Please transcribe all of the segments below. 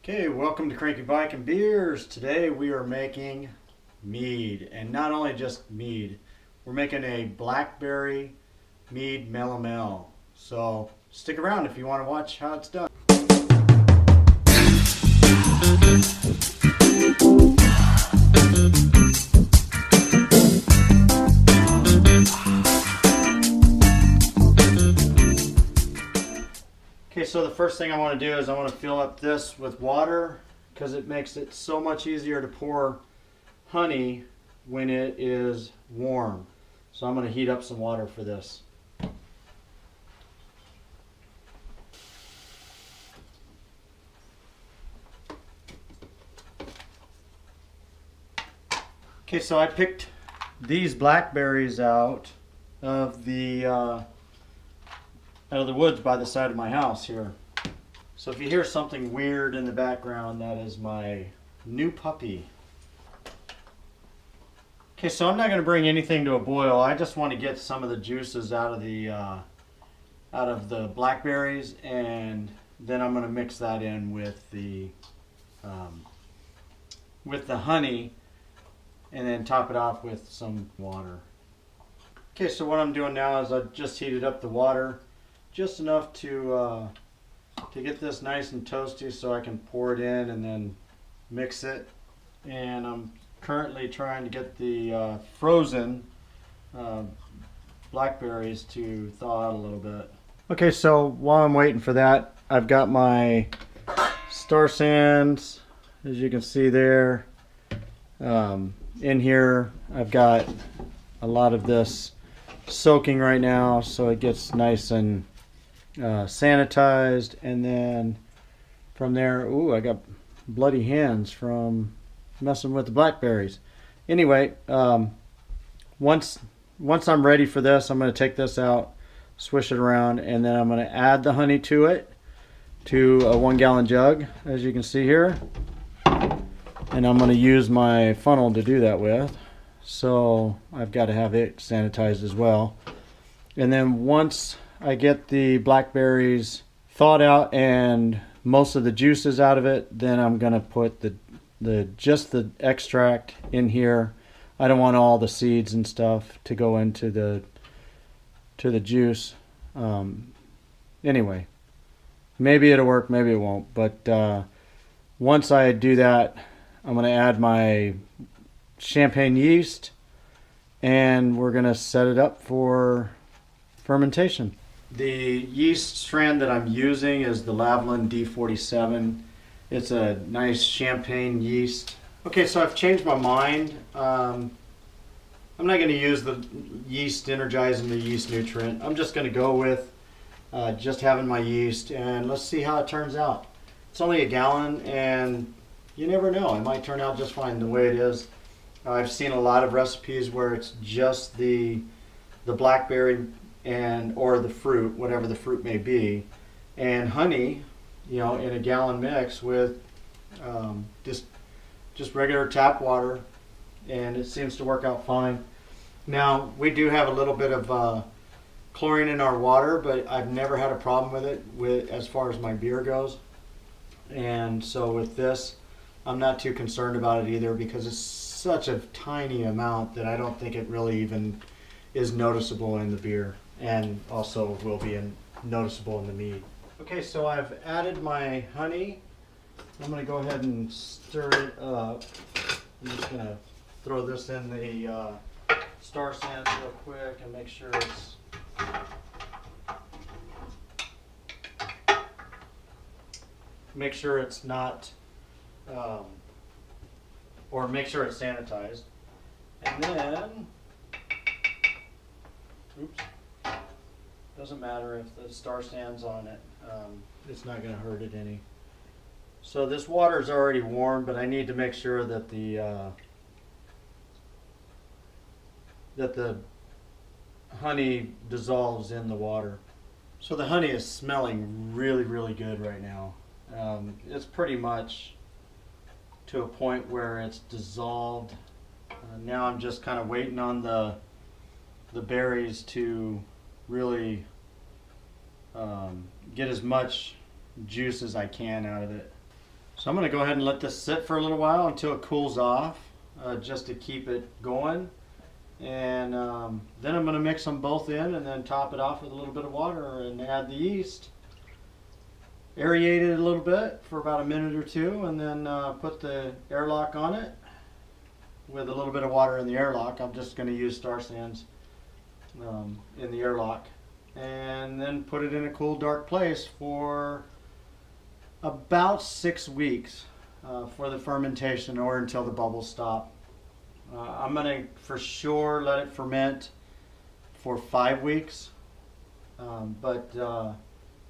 Okay, welcome to Cranky Bike and Beers. Today we are making mead, and not only just mead, we're making a Blackberry Mead Melomel. So stick around if you want to watch how it's done. Okay, so the first thing I want to do is I want to fill up this with water because it makes it so much easier to pour honey when it is warm. So I'm going to heat up some water for this. Okay, so I picked these blackberries out of the woods by the side of my house here. So if you hear something weird in the background, that is my new puppy. Okay, so I'm not going to bring anything to a boil. I just want to get some of the juices out of the blackberries, and then I'm going to mix that in with the honey, and then top it off with some water. Okay, so what I'm doing now is I just heated up the water just enough to get this nice and toasty so I can pour it in and then mix it. And I'm currently trying to get the frozen blackberries to thaw out a little bit. Okay, so while I'm waiting for that, I've got my Star Sands, as you can see there. In here I've got a lot of this soaking right now so it gets nice and sanitized, and then from there, ooh, I got bloody hands from messing with the blackberries. Anyway, once I'm ready for this, I'm going to take this out, swish it around, and then I'm going to add the honey to it, to a 1 gallon jug, as you can see here. And I'm going to use my funnel to do that with. So I've got to have it sanitized as well. And then once I get the blackberries thawed out and most of the juices out of it, then I'm going to put just the extract in here. I don't want all the seeds and stuff to go into the juice. Anyway, maybe it'll work, maybe it won't. But once I do that, I'm going to add my champagne yeast, and we're going to set it up for fermentation. The yeast strand that I'm using is the Lavalin D47. It's a nice champagne yeast. Okay, so I've changed my mind. I'm not going to use the yeast energizing the yeast nutrient. I'm just going to go with just having my yeast, and let's see how it turns out. It's only 1 gallon, and you never know, it might turn out just fine the way it is. I've seen a lot of recipes where it's just the blackberry or the fruit, whatever the fruit may be, and honey, in a 1 gallon mix with just regular tap water, and it seems to work out fine. Now, we do have a little bit of chlorine in our water, but I've never had a problem with it as far as my beer goes. And so with this, I'm not too concerned about it either, because it's such a tiny amount that I don't think it really even is noticeable in the beer, and also will be noticeable in the mead. Okay, so I've added my honey. I'm going to go ahead and stir it up. I'm just going to throw this in the Star Sands real quick and make sure it's not or make sure it's sanitized. And then, oops, doesn't matter if the Star Sands on it, it's not going to hurt it any. So this water is already warm, but I need to make sure that the honey dissolves in the water. So the honey is smelling really, really good right now. It's pretty much to a point where it's dissolved. Now I'm just kind of waiting on the berries to really get as much juice as I can out of it. So I'm going to go ahead and let this sit for a little while until it cools off, just to keep it going. And then I'm going to mix them both in and then top it off with a little bit of water and add the yeast. Aerate it a little bit for about a minute or two, and then put the airlock on it with a little bit of water in the airlock. I'm just going to use Star Sands in the airlock. And then put it in a cool, dark place for about 6 weeks for the fermentation, or until the bubbles stop. I'm going to for sure let it ferment for 5 weeks, but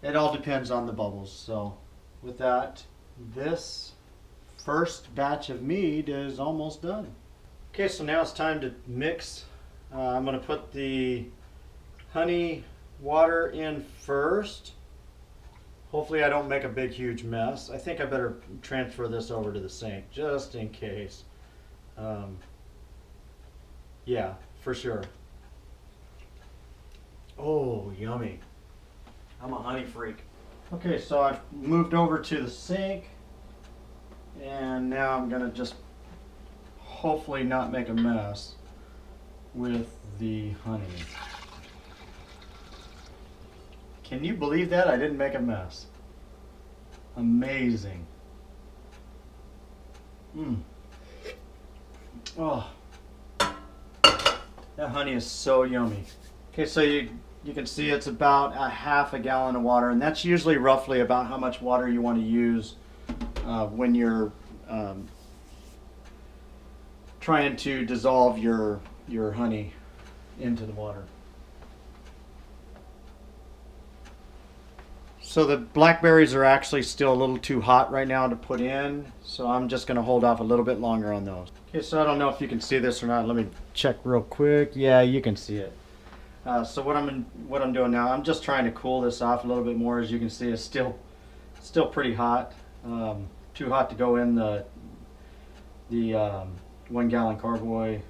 it all depends on the bubbles. So with that, this first batch of mead is almost done. Okay, so now it's time to mix. I'm going to put the honey water in first. Hopefully I don't make a big huge mess. I think I better transfer this over to the sink just in case. Yeah, for sure. Oh, yummy. I'm a honey freak. Okay, so I've moved over to the sink, and now I'm gonna just hopefully not make a mess with the honey. Can you believe that? I didn't make a mess. Amazing. Oh, that honey is so yummy. Okay, so you can see it's about a half a gallon of water, and that's usually roughly about how much water you want to use when you're trying to dissolve your honey into the water. So the blackberries are actually still a little too hot right now to put in, so I'm just going to hold off a little bit longer on those. Okay, so I don't know if you can see this or not. Let me check real quick. Yeah, you can see it. So what I'm doing now, I'm just trying to cool this off a little bit more. As you can see, it's still pretty hot. Too hot to go in the 1 gallon carboy.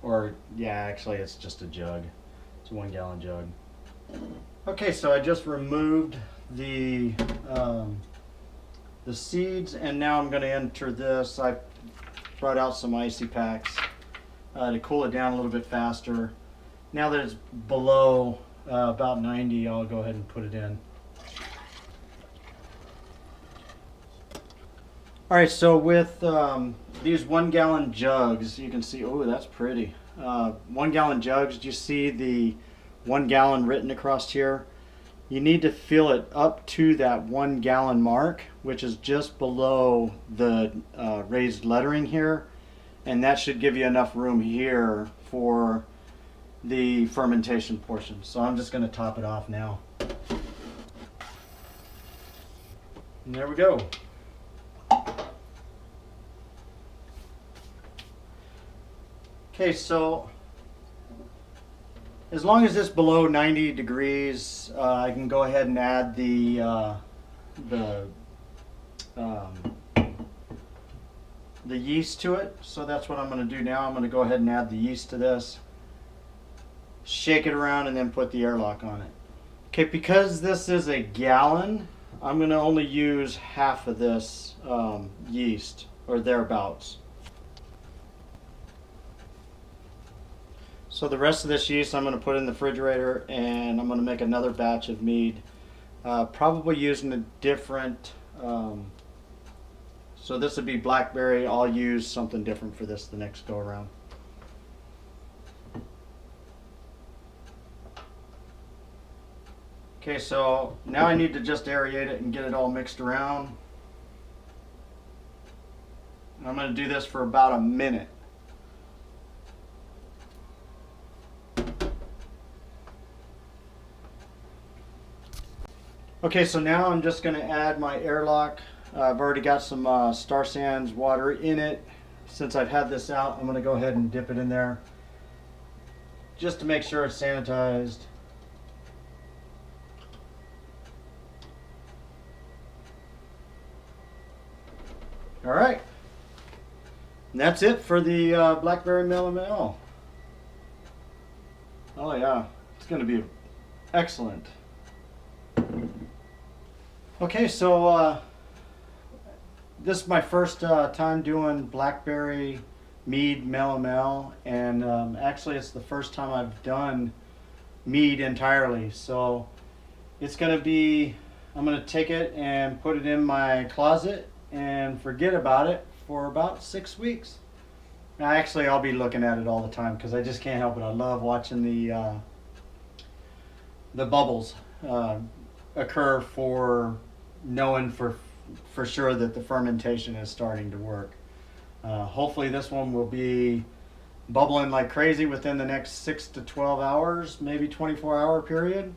Or yeah, actually it's just a jug. It's a 1 gallon jug. Okay, so I just removed the seeds, and now I'm going to enter this. I brought out some icy packs to cool it down a little bit faster. Now that it's below about 90, I'll go ahead and put it in. Alright, so with these 1 gallon jugs, you can see, oh, that's pretty. 1 gallon jugs, do you see the 1 gallon written across here? You need to fill it up to that 1 gallon mark, which is just below the raised lettering here, and that should give you enough room here for the fermentation portion. So I'm just going to top it off now. And there we go. Okay, so as long as it's below 90 degrees, I can go ahead and add the yeast to it. So that's what I'm going to do now. I'm going to go ahead and add the yeast to this, shake it around, and then put the airlock on it. Okay, because this is a gallon, I'm going to only use half of this yeast, or thereabouts. So the rest of this yeast I'm going to put in the refrigerator, and I'm going to make another batch of mead, probably using a different, so this would be blackberry. I'll use something different for this the next go around. Okay, so now I need to just aerate it and get it all mixed around. I'm going to do this for about a minute. Okay, so now I'm just going to add my airlock. I've already got some Star Sands water in it. Since I've had this out, I'm going to go ahead and dip it in there just to make sure it's sanitized. All right, and that's it for the Blackberry Melomel. Oh yeah, it's going to be excellent. Okay, so this is my first time doing Blackberry Mead Melomel, and actually it's the first time I've done mead entirely. So it's going to be, I'm going to take it and put it in my closet and forget about it for about 6 weeks. Now actually I'll be looking at it all the time because I just can't help it. I love watching the bubbles occur for knowing for sure that the fermentation is starting to work. Hopefully this one will be bubbling like crazy within the next 6 to 12 hours, maybe 24-hour period.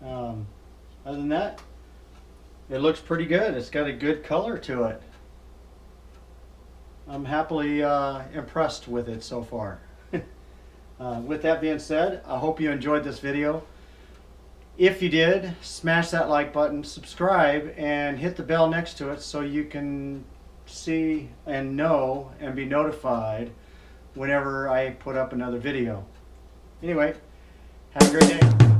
Other than that, it looks pretty good. It's got a good color to it. I'm happily impressed with it so far. With that being said, I hope you enjoyed this video. If you did, smash that like button, subscribe, and hit the bell next to it so you can see and know and be notified whenever I put up another video. Anyway, have a great day.